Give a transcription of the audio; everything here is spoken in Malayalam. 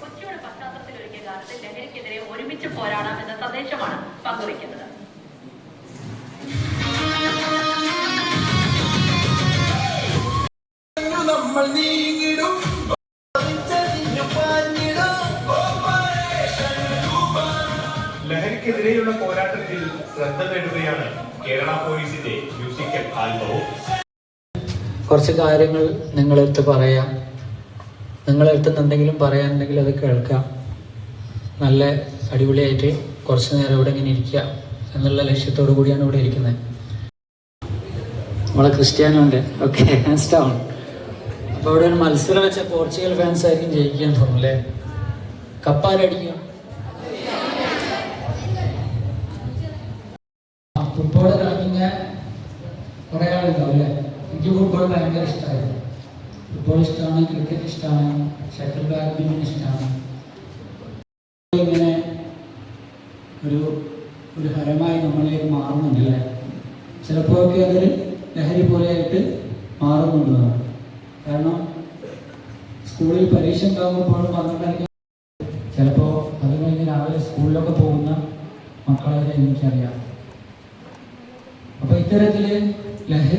കൊച്ചിയുടെ പശ്ചാത്തലത്തിൽ ഒരുക്കിയ ഗാനത്തിൽ ലഹരിക്കെതിരെ ഒരുമിച്ച് പോരാടാം എന്ന സന്ദേശമാണ് പങ്കുവയ്ക്കുന്നത്. ലഹരിക്കെതിരെയുള്ള പോരാട്ടത്തിൽ ശ്രദ്ധ നേടുകയാണ് കേരള പോലീസിന്റെ മ്യൂസിക്കൽ ആൽബവും. കുറച്ച് കാര്യങ്ങൾ നിങ്ങളടുത്ത് പറയാം, നിങ്ങളടുത്ത് എന്തെങ്കിലും പറയാനുണ്ടെങ്കിൽ അത് കേൾക്കാം, നല്ല അടിപൊളിയായിട്ട് കുറച്ച് നേരം ഇവിടെ ഇങ്ങനെ ഇരിക്കുക എന്നുള്ള ലക്ഷ്യത്തോടു കൂടിയാണ് ഇവിടെ ഇരിക്കുന്നത്. നമ്മളെ ക്രിസ്ത്യാനോ ഉണ്ട്, ഓക്കെ, ഹാൻഡ്സ്. അപ്പോൾ ഇവിടെ ഒരു മത്സരം വെച്ച പോർച്ചുഗൽ ഫാൻസ് ആയിരിക്കും ജയിക്കാൻ തോന്നുന്നു അല്ലേ? കപ്പാരടിക്കും. ഫുട്ബോൾ കളിക്കുന്ന കുറേ ആളുണ്ടാവും അല്ലേ? എനിക്ക് ഫുട്ബോൾ ഭയങ്കര ഇഷ്ടമായിരുന്നു. ഫുട്ബോൾ ഇഷ്ടമാണ്, ക്രിക്കറ്റ് ഇഷ്ടമാണ്, ഷട്ടിൽ ബാഡ്മിൻ്റൺ ഇഷ്ടമാണ്. ഇങ്ങനെ ഒരു ഹരമായി നമ്മളിലേക്ക് മാറുന്നുണ്ടല്ലേ? ചിലപ്പോഴൊക്കെ അതൊരു ലഹരി പോലെയായിട്ട് മാറുന്നുണ്ട്. കാരണം സ്കൂളിൽ പരീക്ഷ ഉണ്ടാകുമ്പോൾ പന്ത്രണ്ടരയ്ക്ക് ചിലപ്പോൾ അത് കഴിഞ്ഞ് രാവിലെ സ്കൂളിലൊക്കെ പോകുന്ന മക്കളെ എനിക്കറിയാം. അപ്പോൾ ഇത്തരത്തിൽ ലഹരി